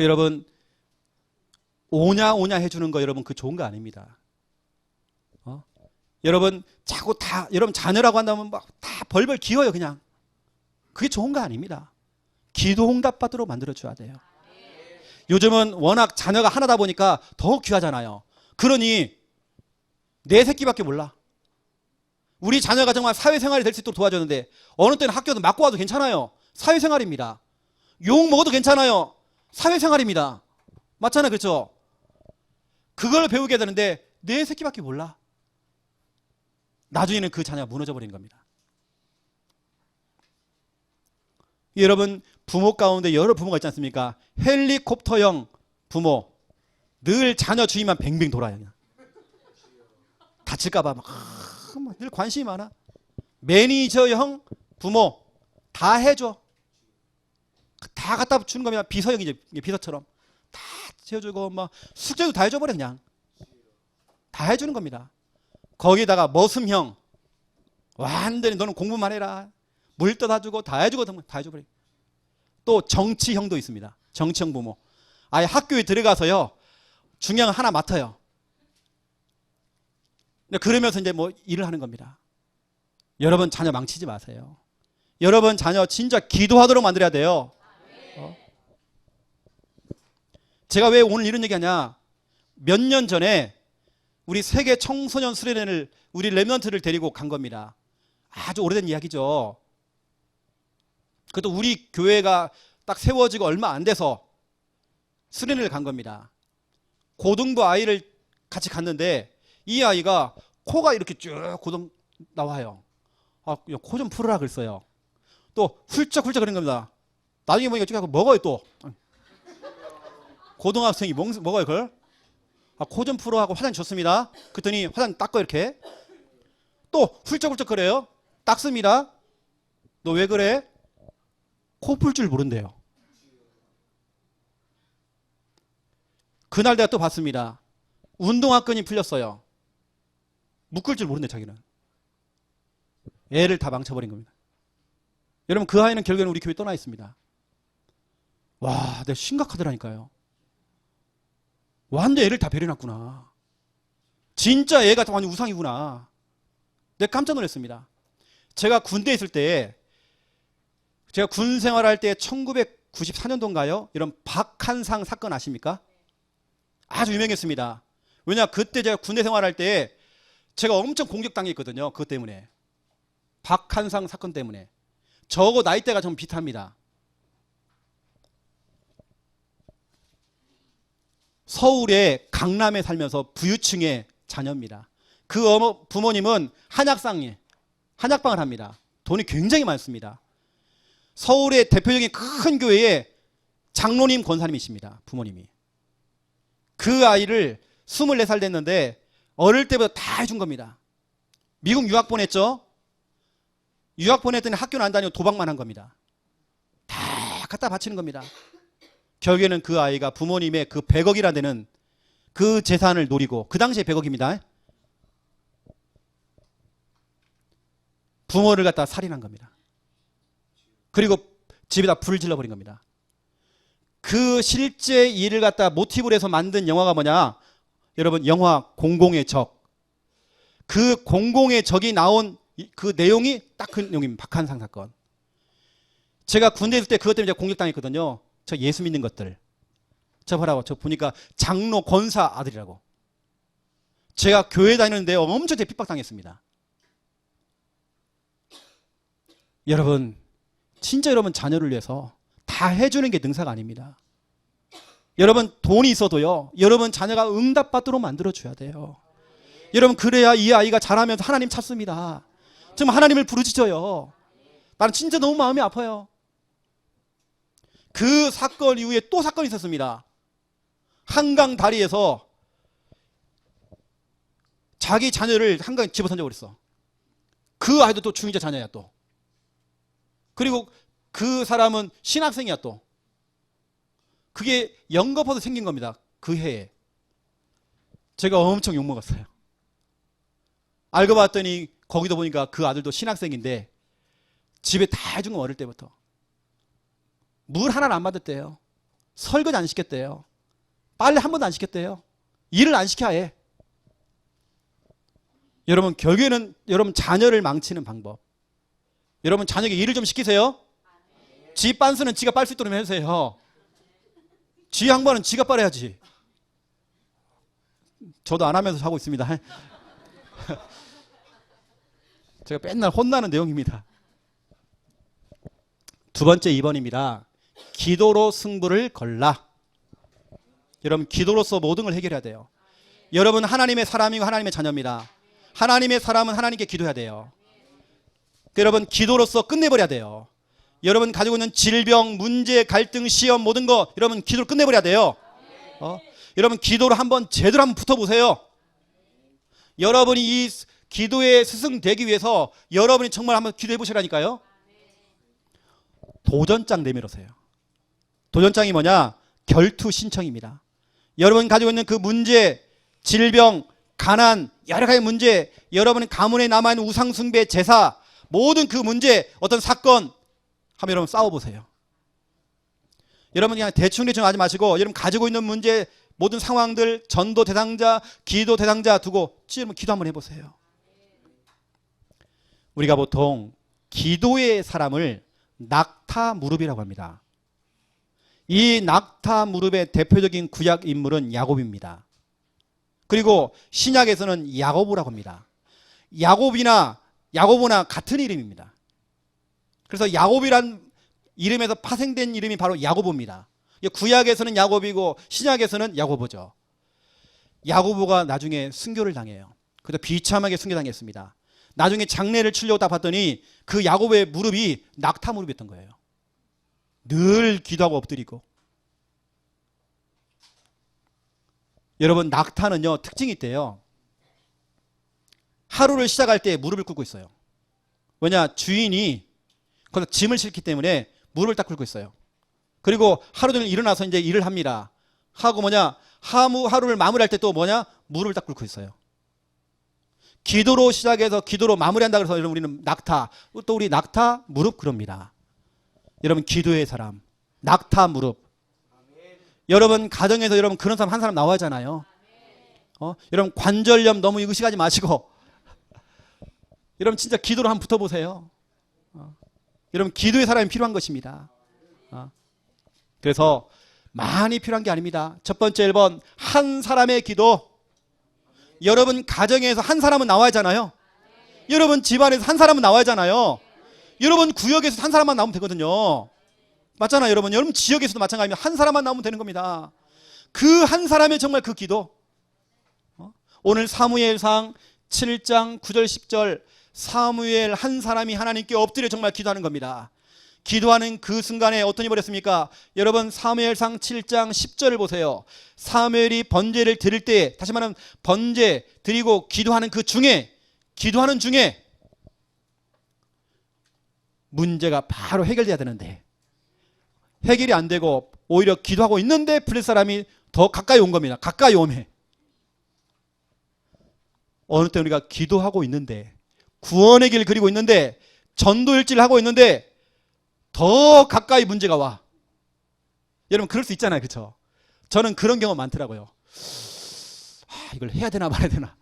A: 여러분 오냐 오냐 해주는 거 여러분 그 좋은 거 아닙니다. 여러분 자꾸 다 여러분 자녀라고 한다면 막 다 벌벌 기어요 그냥. 그게 좋은 거 아닙니다. 기도 응답 받도록 만들어줘야 돼요. 요즘은 워낙 자녀가 하나다 보니까 더 귀하잖아요. 그러니 내 새끼밖에 몰라. 우리 자녀가 정말 사회생활이 될 수 있도록 도와줬는데 어느 때는 학교도 맞고 와도 괜찮아요. 사회생활입니다. 욕 먹어도 괜찮아요. 사회생활입니다. 맞잖아요. 그렇죠? 그걸 배우게 되는데 내 새끼밖에 몰라. 나중에는 그 자녀가 무너져 버린 겁니다. 여러분 부모 가운데 여러 부모가 있지 않습니까? 헬리콥터형 부모. 늘 자녀 주위만 뱅뱅 돌아요. 그냥. 다칠까 봐 막 늘 관심이 많아. 매니저형 부모. 다 해줘. 다 갖다 주는 겁니다. 비서형이죠. 비서처럼. 다 채워주고 막 숙제도 다 해줘버려 그냥. 다 해주는 겁니다. 거기다가 머슴형. 완전히 너는 공부만 해라. 물 떠다 주고 다 해주고 다 해줘버려. 또 정치형도 있습니다. 정치형 부모. 아예 학교에 들어가서요. 중요한 거 하나 맡아요. 그러면서 이제 뭐 일을 하는 겁니다. 여러분 자녀 망치지 마세요. 여러분 자녀 진짜 기도하도록 만들어야 돼요. 제가 왜 오늘 이런 얘기하냐. 몇 년 전에 우리 세계 청소년 수련회를 우리 렘넌트를 데리고 간 겁니다. 아주 오래된 이야기죠. 그것도 우리 교회가 딱 세워지고 얼마 안 돼서 수련회를 간 겁니다. 고등부 아이를 같이 갔는데 이 아이가 코가 이렇게 쭉 고등 나와요. 아, 코 좀 풀어라 그랬어요. 또 훌쩍훌쩍 그런 겁니다. 나중에 보니까 쭉 먹어요 또. 고등학생이 먹어요 그걸. 아, 코 좀 풀어 하고 화장 줬습니다. 그랬더니 화장 닦고 이렇게 또 훌쩍훌쩍 그래요. 닦습니다. 너 왜 그래? 코 풀 줄 모른대요. 그날 내가 또 봤습니다. 운동화끈이 풀렸어요. 묶을 줄 모른대 자기는. 애를 다 망쳐버린 겁니다. 여러분 그 아이는 결국에는 우리 교회 떠나 있습니다. 와, 내가 심각하더라니까요. 완전 애를 다 배려놨구나. 진짜 애가 완전 우상이구나. 내가 깜짝 놀랐습니다. 제가 군대에 있을 때 제가 군 생활할 때 1994년도인가요? 이런 박한상 사건 아십니까? 아주 유명했습니다. 왜냐 그때 제가 군대 생활할 때 제가 엄청 공격당했거든요. 그것 때문에. 박한상 사건 때문에. 저하고 나이대가 좀 비슷합니다. 서울의 강남에 살면서 부유층의 자녀입니다. 그 부모님은 한약방을 합니다. 돈이 굉장히 많습니다. 서울의 대표적인 큰 교회에 장로님 권사님이십니다. 부모님이. 그 아이를 24살 됐는데 어릴 때부터 다 해준 겁니다. 미국 유학 보냈죠. 유학 보냈더니 학교는 안 다니고 도박만 한 겁니다. 다 갖다 바치는 겁니다. 결국에는 그 아이가 부모님의 그 100억이라 되는 그 재산을 노리고, 그 당시에 100억입니다. 부모를 갖다 살인한 겁니다. 그리고 집에다 불을 질러버린 겁니다. 그 실제 일을 갖다 모티브로 해서 만든 영화가 뭐냐? 여러분 영화 공공의 적. 그 공공의 적이 나온 그 내용이 딱 그 내용입니다. 박한상 사건. 제가 군대에 있을 때 그것 때문에 제가 공격당했거든요. 저 예수 믿는 것들. 저 보라고. 저 보니까 장로 권사 아들이라고. 제가 교회 다니는데 엄청 제 핍박당했습니다. 여러분 진짜 여러분 자녀를 위해서 다 해주는 게 능사가 아닙니다. 여러분 돈이 있어도요. 여러분 자녀가 응답받도록 만들어줘야 돼요. 여러분 그래야 이 아이가 자라면서 하나님 찾습니다. 정말 하나님을 부르짖어요. 나는 진짜 너무 마음이 아파요. 그 사건 이후에 또 사건이 있었습니다. 한강 다리에서 자기 자녀를 한강에 집어던져 버렸어. 그 아이도 또 중위자 자녀야 또. 그리고 그 사람은 신학생이야 또. 그게 연거푸서 생긴 겁니다. 그 해에. 제가 엄청 욕먹었어요. 알고 봤더니 거기도 보니까 그 아들도 신학생인데 집에 다 해준 거 어릴 때부터. 물 하나를 안 받았대요. 설거지 안 시켰대요. 빨래 한 번도 안 시켰대요. 일을 안 시켜 해. 여러분 결국에는 여러분 자녀를 망치는 방법. 여러분 자녀에게 일을 좀 시키세요. 지 빤스는 지가 빨 수 있도록 해주세요. 지 양반은 지가 빨아야지. 저도 안 하면서 하고 있습니다. 제가 맨날 혼나는 내용입니다. 두 번째 2번입니다. 기도로 승부를 걸라. 여러분 기도로서 모든 걸 해결해야 돼요. 여러분 하나님의 사람이고 하나님의 자녀입니다. 하나님의 사람은 하나님께 기도해야 돼요. 여러분 기도로서 끝내버려야 돼요. 여러분 가지고 있는 질병, 문제, 갈등, 시험 모든 거 여러분 기도로 끝내버려야 돼요. 여러분 기도로 한번 제대로 한번 붙어보세요. 여러분이 이 기도에 스승되기 위해서 여러분이 정말 한번 기도해 보시라니까요. 도전장 내밀으세요. 도전장이 뭐냐? 결투 신청입니다. 여러분 가지고 있는 그 문제, 질병, 가난, 여러 가지 문제, 여러분 가문에 남아있는 우상숭배, 제사, 모든 그 문제, 어떤 사건 한번 여러분 싸워보세요. 여러분 그냥 대충 하지 마시고 여러분 가지고 있는 문제, 모든 상황들, 전도 대상자, 기도 대상자 두고 여러분 기도 한번 해보세요. 우리가 보통 기도의 사람을 낙타 무릎이라고 합니다. 이 낙타 무릎의 대표적인 구약 인물은 야곱입니다. 그리고 신약에서는 야고보라고 합니다. 야고보나 같은 이름입니다. 그래서 야곱이란 이름에서 파생된 이름이 바로 야고보입니다. 구약에서는 야곱이고 신약에서는 야고보죠. 야고보가 나중에 순교를 당해요. 그래서 비참하게 순교당했습니다. 나중에 장례를 치려고 딱 봤더니 그 야고보의 무릎이 낙타 무릎이었던 거예요. 늘 기도하고 엎드리고. 여러분 낙타는요 특징이 있대요. 하루를 시작할 때 무릎을 꿇고 있어요. 왜냐? 주인이 거기서 짐을 싣기 때문에 무릎을 딱 꿇고 있어요. 그리고 하루 종일 일어나서 이제 일을 합니다. 하고 하루를 마무리할 때 또 무릎을 딱 꿇고 있어요. 기도로 시작해서 기도로 마무리한다 그래서 여러분 우리는 낙타, 또 우리 낙타 무릎 그럽니다. 여러분 기도의 사람, 낙타 무릎. 여러분 가정에서 여러분 그런 사람 한 사람 나와야 하잖아요. 여러분 관절염 너무 의식하지 마시고 여러분 진짜 기도로 한번 붙어보세요. 여러분 기도의 사람이 필요한 것입니다. 그래서 많이 필요한 게 아닙니다. 첫 번째 1번 한 사람의 기도. 여러분 가정에서 한 사람은 나와야 하잖아요. 여러분 집안에서 한 사람은 나와야 하잖아요. 여러분 구역에서 한 사람만 나오면 되거든요. 맞잖아요. 여러분 지역에서도 마찬가지입니다. 한 사람만 나오면 되는 겁니다. 그 한 사람의 정말 그 기도. 오늘 사무엘상 7장 9절 10절 사무엘 한 사람이 하나님께 엎드려 정말 기도하는 겁니다. 기도하는 그 순간에 어떤 일이 벌였습니까? 여러분 사무엘상 7장 10절을 보세요. 사무엘이 번제를 드릴 때, 다시 말하면 번제 드리고 기도하는 중에 문제가 바로 해결돼야 되는데 해결이 안 되고 오히려 기도하고 있는데 블레셋 사람이 더 가까이 온 겁니다. 가까이 오매. 어느 때 우리가 기도하고 있는데 구원의 길 그리고 있는데 전도일지를 하고 있는데 더 가까이 문제가 와. 여러분 그럴 수 있잖아요. 그렇죠? 저는 그런 경우 많더라고요. 이걸 해야 되나 말아야 되나.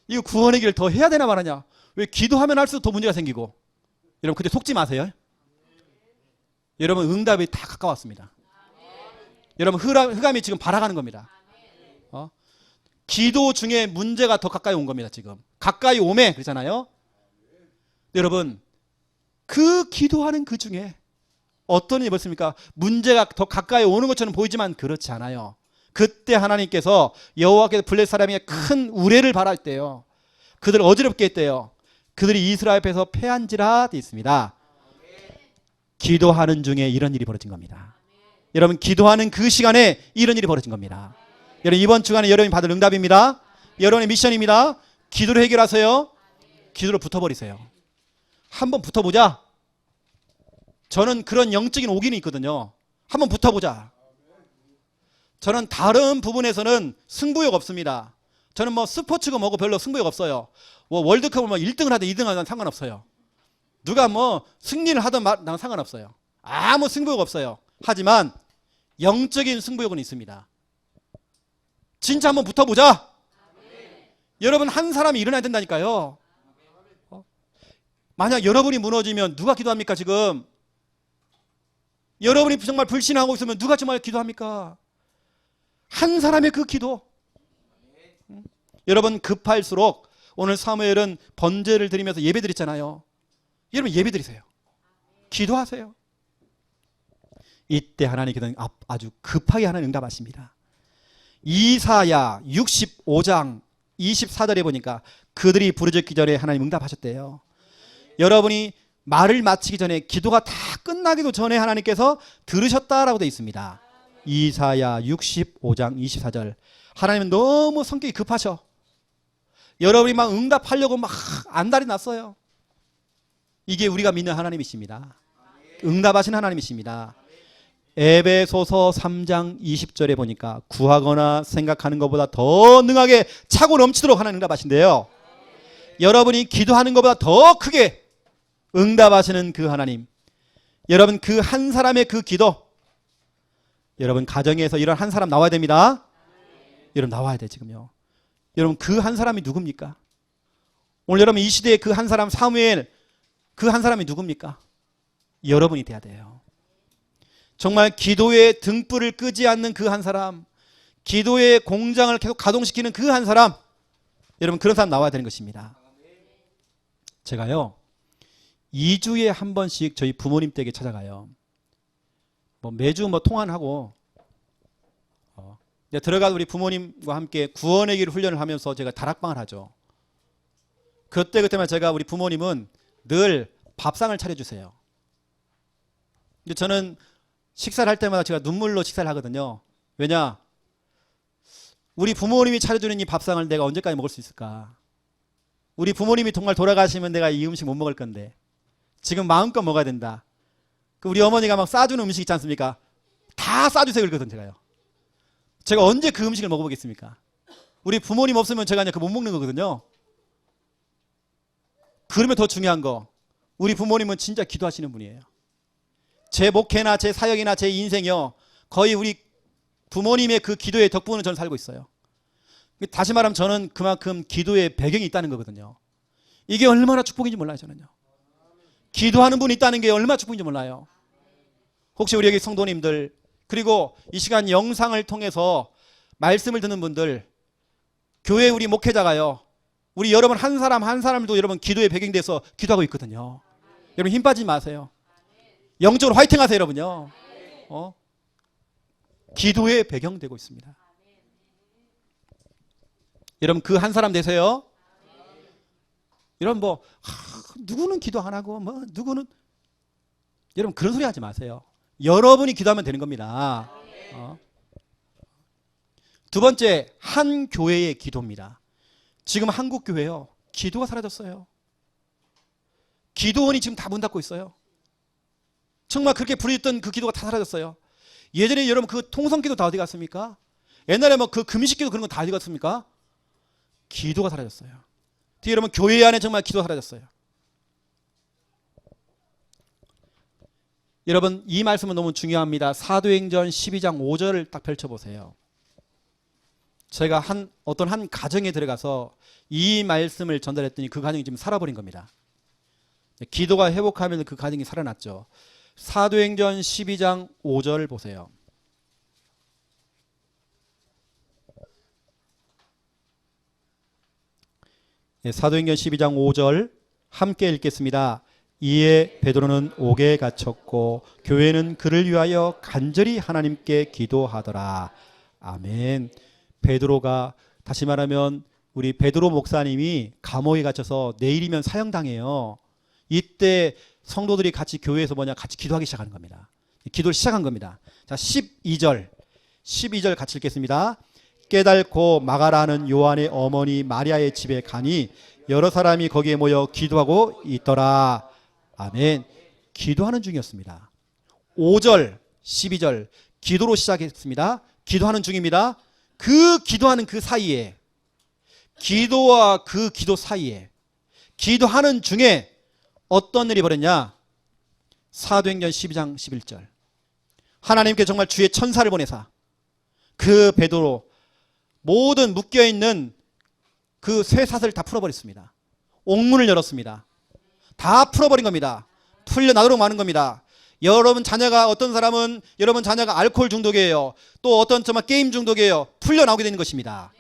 A: 이거 구원의 길을 더 해야 되나 말하냐. 왜 기도하면 할수록 더 문제가 생기고. 여러분 그때 속지 마세요. 여러분 응답이 다 가까웠습니다. 여러분 흑암이 지금 발아가는 겁니다. 기도 중에 문제가 더 가까이 온 겁니다. 지금 가까이 오매 그러잖아요. 여러분 그 기도하는 그 중에 어떤 일이 벌습니까? 문제가 더 가까이 오는 것처럼 보이지만 그렇지 않아요. 그때 하나님께서 여호와께서 블레셋 사람에게 큰 우레를 발하였대요. 그들을 어지럽게 했대요. 그들이 이스라엘 앞에서 패한지라 되어 있습니다. 기도하는 중에 이런 일이 벌어진 겁니다. 여러분 기도하는 그 시간에 이런 일이 벌어진 겁니다. 여러분 이번 주간에 여러분이 받을 응답입니다. 여러분의 미션입니다. 기도로 해결하세요. 기도로 붙어버리세요. 한번 붙어보자. 저는 그런 영적인 옥인이 있거든요. 한번 붙어보자. 저는 다른 부분에서는 승부욕 없습니다. 저는 스포츠가 뭐고 별로 승부욕 없어요. 월드컵을 1등을 하든 2등을 하든 상관없어요. 누가 승리를 하든 나는 상관없어요. 아무 승부욕 없어요. 하지만 영적인 승부욕은 있습니다. 진짜 한번 붙어보자. 여러분 한 사람이 일어나야 된다니까요. 만약 여러분이 무너지면 누가 기도합니까 지금? 여러분이 정말 불신하고 있으면 누가 정말 기도합니까? 한 사람의 그 기도. 여러분 급할수록 오늘 사무엘은 번제를 드리면서 예배 드렸잖아요. 여러분 예배 드리세요. 기도하세요. 이때 하나님께서는 아주 급하게 하는 응답하십니다. 이사야 65장 24절에 보니까 그들이 부르짖기 전에 하나님 응답하셨대요. 여러분이 말을 마치기 전에 기도가 다 끝나기도 전에 하나님께서 들으셨다라고 되어 있습니다. 이사야 65장 24절. 하나님은 너무 성격이 급하셔. 여러분이 막 응답하려고 막 안달이 났어요. 이게 우리가 믿는 하나님이십니다. 응답하신 하나님이십니다. 에베소서 3장 20절에 보니까 구하거나 생각하는 것보다 더 능하게 차고 넘치도록 하나님 응답하신대요. 여러분이 기도하는 것보다 더 크게 응답하시는 그 하나님, 여러분 그 한 사람의 그 기도, 여러분 가정에서 이런 한 사람 나와야 됩니다. 여러분 나와야 돼 지금요. 여러분 그 한 사람이 누굽니까? 오늘 여러분 이 시대에 그 한 사람 사무엘, 그 한 사람이 누굽니까? 여러분이 돼야 돼요. 정말 기도의 등불을 끄지 않는 그 한 사람, 기도의 공장을 계속 가동시키는 그 한 사람, 여러분 그런 사람 나와야 되는 것입니다. 제가요 2주에 한 번씩 저희 부모님 댁에 찾아가요. 뭐 매주 뭐 통화는 하고 들어가서 우리 부모님과 함께 구원의 길 훈련을 하면서 제가 다락방을 하죠. 그때마다 제가 우리 부모님은 늘 밥상을 차려주세요. 근데 저는 식사를 할 때마다 제가 눈물로 식사를 하거든요. 왜냐? 우리 부모님이 차려주는 이 밥상을 내가 언제까지 먹을 수 있을까? 우리 부모님이 정말 돌아가시면 내가 이 음식 못 먹을 건데 지금 마음껏 먹어야 된다. 우리 어머니가 막 싸주는 음식 있지 않습니까? 다 싸주세요 그러거든 제가요. 제가 언제 그 음식을 먹어보겠습니까? 우리 부모님 없으면 제가 그냥 못 먹는 거거든요. 그러면 더 중요한 거, 우리 부모님은 진짜 기도하시는 분이에요. 제 목회나 제 사역이나 제 인생이요, 거의 우리 부모님의 그 기도의 덕분으로 저는 살고 있어요. 다시 말하면 저는 그만큼 기도의 배경이 있다는 거거든요. 이게 얼마나 축복인지 몰라요 저는요. 기도하는 분이 있다는 게 얼마나 축복인지 몰라요. 혹시 우리 여기 성도님들, 그리고 이 시간 영상을 통해서 말씀을 듣는 분들, 교회 우리 목회자가요, 우리 여러분 한 사람 한 사람도 여러분 기도의 배경이 돼서 기도하고 있거든요. 여러분 힘 빠지지 마세요. 영적으로 화이팅 하세요 여러분요. 기도의 배경 되고 있습니다. 여러분 그 한 사람 되세요. 여러분 뭐 누구는 기도 안 하고 뭐 누구는, 여러분 그런 소리 하지 마세요. 여러분이 기도하면 되는 겁니다. 두 번째, 한 교회의 기도입니다. 지금 한국 교회요, 기도가 사라졌어요. 기도원이 지금 다 문 닫고 있어요. 정말 그렇게 부르짖던 그 기도가 다 사라졌어요. 예전에 여러분 그 통성기도 다 어디 갔습니까? 옛날에 뭐 그 금식기도 그런 거 다 어디 갔습니까? 기도가 사라졌어요. 특히 여러분 교회 안에 정말 기도가 사라졌어요. 여러분 이 말씀은 너무 중요합니다. 사도행전 12장 5절을 딱 펼쳐보세요. 제가 어떤 한 가정에 들어가서 이 말씀을 전달했더니 그 가정이 지금 살아버린 겁니다. 기도가 회복하면 그 가정이 살아났죠. 사도행전 12장 5절 보세요. 사도행전 12장 5절 함께 읽겠습니다. 이에 베드로는 옥에 갇혔고 교회는 그를 위하여 간절히 하나님께 기도하더라. 아멘. 베드로가, 다시 말하면 우리 베드로 목사님이 감옥에 갇혀서 내일이면 사형당해요. 이때 성도들이 같이 교회에서 같이 기도하기 시작하는 겁니다. 기도를 시작한 겁니다. 자, 12절 같이 읽겠습니다. 깨달고 마가라는 요한의 어머니 마리아의 집에 가니 여러 사람이 거기에 모여 기도하고 있더라. 아멘. 기도하는 중이었습니다. 5절, 12절 기도로 시작했습니다. 기도하는 중입니다. 그 기도하는 그 사이에, 기도와 그 기도 사이에, 기도하는 중에 어떤 일이 벌었냐? 사도행전 12장 11절. 하나님께 정말 주의 천사를 보내사 그 베드로 모든 묶여있는 그 쇠사슬을 다 풀어버렸습니다. 옥문을 열었습니다. 다 풀어버린 겁니다. 풀려나도록 많은 겁니다. 여러분 자녀가, 어떤 사람은 여러분 자녀가 알코올 중독이에요. 또 어떤 정말 게임 중독이에요. 풀려나오게 되는 것입니다.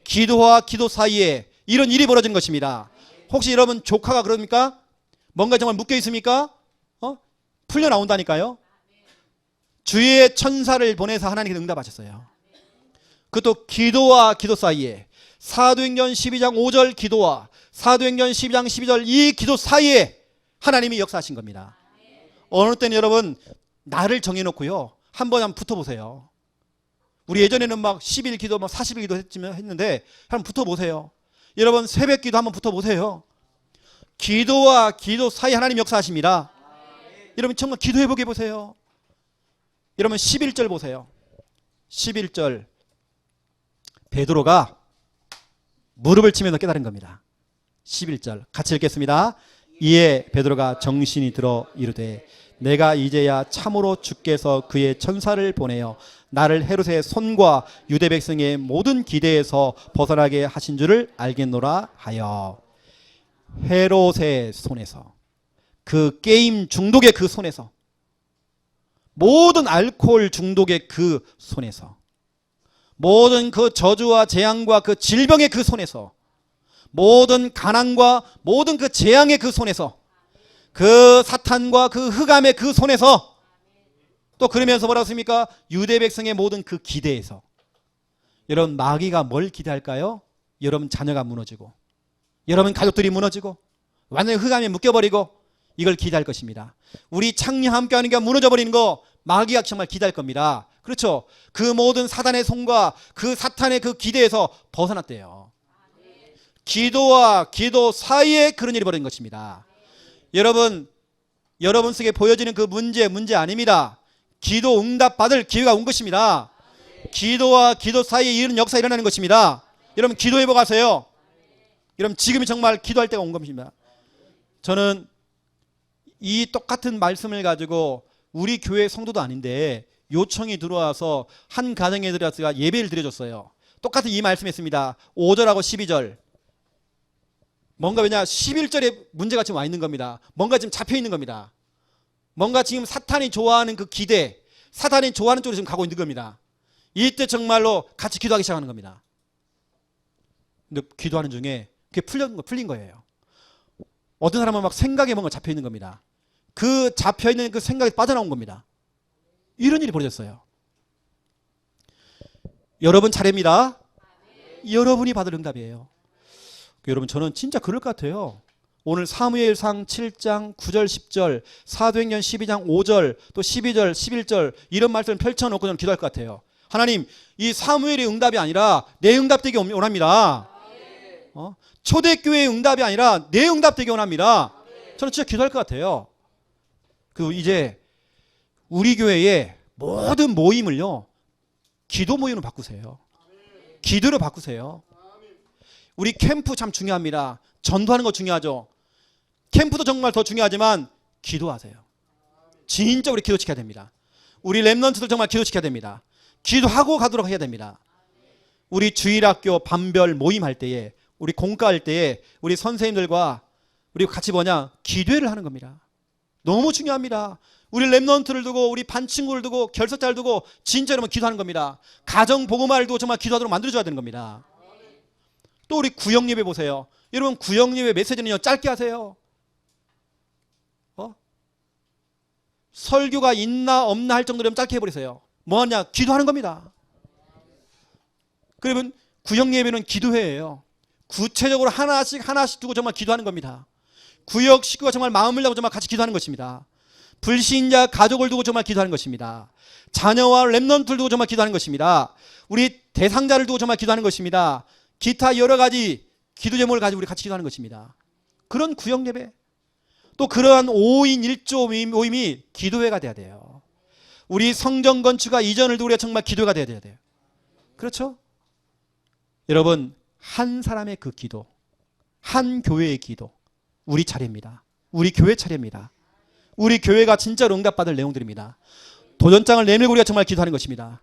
A: 기도와 기도 사이에 이런 일이 벌어지는 것입니다. 혹시 여러분 조카가 그럽니까? 뭔가 정말 묶여 있습니까? 풀려나온다니까요. 주의 천사를 보내서 하나님께서 응답하셨어요. 그것도 기도와 기도 사이에, 사도행전 12장 5절 기도와 사도행전 12장 12절 이 기도 사이에 하나님이 역사하신 겁니다. 어느 때는 여러분 나를 정해놓고요, 한번 붙어보세요. 우리 예전에는 막 10일 기도, 막 40일 기도 했는데 한번 붙어보세요. 여러분 새벽 기도 한번 붙어보세요. 기도와 기도 사이 하나님 역사하십니다. 여러분 정말 기도해보게 보세요. 여러분 11절 보세요. 11절 베드로가 무릎을 치면서 깨달은 겁니다. 11절 같이 읽겠습니다. 이에 베드로가 정신이 들어 이르되 내가 이제야 참으로 주께서 그의 천사를 보내어 나를 헤롯의 손과 유대 백성의 모든 기대에서 벗어나게 하신 줄을 알겠노라 하여. 헤롯의 손에서, 그 게임 중독의 그 손에서, 모든 알코올 중독의 그 손에서, 모든 그 저주와 재앙과 그 질병의 그 손에서, 모든 가난과 모든 그 재앙의 그 손에서, 그 사탄과 그 흑암의 그 손에서, 또 그러면서 뭐라고 했습니까? 유대 백성의 모든 그 기대에서. 여러분 마귀가 뭘 기대할까요? 여러분 자녀가 무너지고, 여러분 가족들이 무너지고, 완전히 흑암에 묶여버리고, 이걸 기대할 것입니다. 우리 창녀 함께하는 게 무너져버리는 거 마귀가 정말 기대할 겁니다. 그렇죠? 그 모든 사단의 손과 그 사탄의 그 기대에서 벗어났대요. 기도와 기도 사이에 그런 일이 벌어진 것입니다. 여러분 속에 보여지는 그 문제 아닙니다. 기도 응답 받을 기회가 온 것입니다. 기도와 기도 사이에 이런 역사가 일어나는 것입니다. 여러분 기도해보고 가세요. 여러분 지금이 정말 기도할 때가 온 것입니다. 저는 이 똑같은 말씀을 가지고 우리 교회 성도도 아닌데 요청이 들어와서 한 가정에 들어서 예배를 드려줬어요. 똑같은 이 말씀했습니다. 5절하고 12절. 뭔가 왜냐 11절에 문제가 지금 와 있는 겁니다. 뭔가 지금 잡혀 있는 겁니다. 뭔가 지금 사탄이 좋아하는 그 기대, 사탄이 좋아하는 쪽으로 지금 가고 있는 겁니다. 이때 정말로 같이 기도하기 시작하는 겁니다. 근데 기도하는 중에 그게 풀린 거예요. 어떤 사람은 막 생각에 뭔가 잡혀 있는 겁니다. 그 잡혀 있는 그 생각이 빠져나온 겁니다. 이런 일이 벌어졌어요. 여러분 차례입니다. 여러분이 받을 응답이에요. 여러분 저는 진짜 그럴 것 같아요. 오늘 사무엘상 7장 9절 10절, 사도행전 12장 5절, 또 12절 11절 이런 말씀을 펼쳐놓고 저는 기도할 것 같아요. 하나님 이 사무엘의 응답이 아니라 내 응답 되기 원합니다. 초대교회의 응답이 아니라 내 응답 되기 원합니다. 저는 진짜 기도할 것 같아요. 그 이제 우리 교회의 모든 모임을요 기도 모임으로 바꾸세요. 기도로 바꾸세요. 우리 캠프 참 중요합니다. 전도하는 거 중요하죠. 캠프도 정말 더 중요하지만 기도하세요. 진짜 우리 기도시켜야 됩니다. 우리 랩런트들 정말 기도시켜야 됩니다. 기도하고 가도록 해야 됩니다. 우리 주일학교 반별 모임할 때에, 우리 공과할 때에 우리 선생님들과 우리 같이 기도회를 하는 겁니다. 너무 중요합니다. 우리 랩런트를 두고 우리 반 친구를 두고 결석자를 두고 진짜 여러분 기도하는 겁니다. 가정 복음화를 두고 정말 기도하도록 만들어줘야 되는 겁니다. 또 우리 구역예배 보세요. 여러분 구역예배 메시지는요 짧게 하세요. 설교가 있나 없나 할 정도로 짧게 해버리세요. 뭐하냐? 기도하는 겁니다. 그러면 구역예배는 기도회예요. 구체적으로 하나씩 두고 정말 기도하는 겁니다. 구역 식구가 정말 마음을 다하고 정말 같이 기도하는 것입니다. 불신자 가족을 두고 정말 기도하는 것입니다. 자녀와 랩런트를 두고 정말 기도하는 것입니다. 우리 대상자를 두고 정말 기도하는 것입니다. 기타 여러 가지 기도 제목을 가지고 우리 같이 기도하는 것입니다. 그런 구역 예배, 또 그러한 5인 1조 모임이 기도회가 돼야 돼요. 우리 성전 건축과 이전을 두고 우리가 정말 기도회가 돼야 돼요. 그렇죠? 여러분 한 사람의 그 기도, 한 교회의 기도, 우리 차례입니다. 우리 교회 차례입니다. 우리 교회가 진짜로 응답받을 내용들입니다. 도전장을 내밀고 우리가 정말 기도하는 것입니다.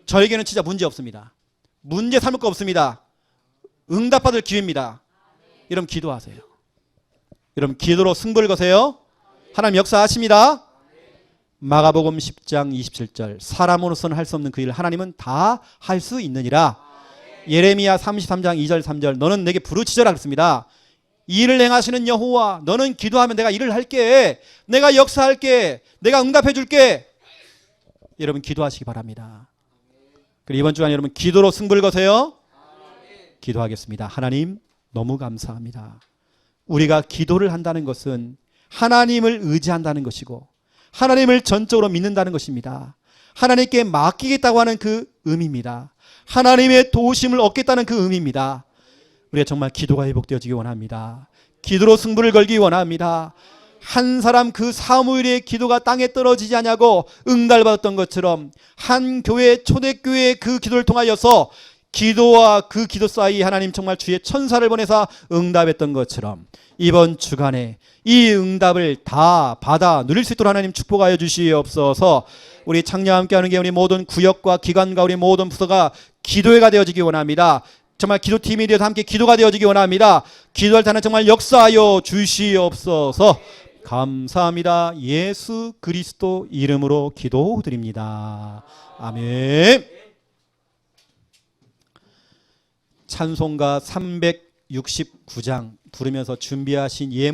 A: 저에게는 진짜 문제 없습니다. 문제 삼을 거 없습니다. 응답받을 기회입니다. 여러분 기도하세요. 여러분 기도로 승부를 거세요. 하나님 역사하십니다. 마가복음 10장 27절 사람으로서는 할 수 없는 그 일을 하나님은 다 할 수 있느니라. 예레미야 33장 2절 3절 너는 내게 부르짖으라 그랬습니다. 이 일을 행하시는 여호와 너는 기도하면 내가 일을 할게. 내가 역사할게. 내가 응답해 줄게. 여러분 기도하시기 바랍니다. 그리고 이번 주간 여러분 기도로 승부를 거세요. 기도하겠습니다. 하나님 너무 감사합니다. 우리가 기도를 한다는 것은 하나님을 의지한다는 것이고 하나님을 전적으로 믿는다는 것입니다. 하나님께 맡기겠다고 하는 그 의미입니다. 하나님의 도우심을 얻겠다는 그 의미입니다. 우리가 정말 기도가 회복되어지기 원합니다. 기도로 승부를 걸기 원합니다. 한 사람 그 사무엘의 기도가 땅에 떨어지지 않냐고 응답을 받았던 것처럼 한 교회 초대교회의 그 기도를 통하여서 기도와 그 기도 사이에 하나님 정말 주의 천사를 보내사 응답했던 것처럼 이번 주간에 이 응답을 다 받아 누릴 수 있도록 하나님 축복하여 주시옵소서. 우리 창녀와 함께하는 게 우리 모든 구역과 기관과 우리 모든 부서가 기도회가 되어지기 원합니다. 정말 기도팀이 되어서 함께 기도가 되어지기 원합니다. 기도할 때는 정말 역사하여 주시옵소서. 감사합니다. 예수 그리스도 이름으로 기도드립니다. 아멘. 찬송가 369장 부르면서 준비하신 예물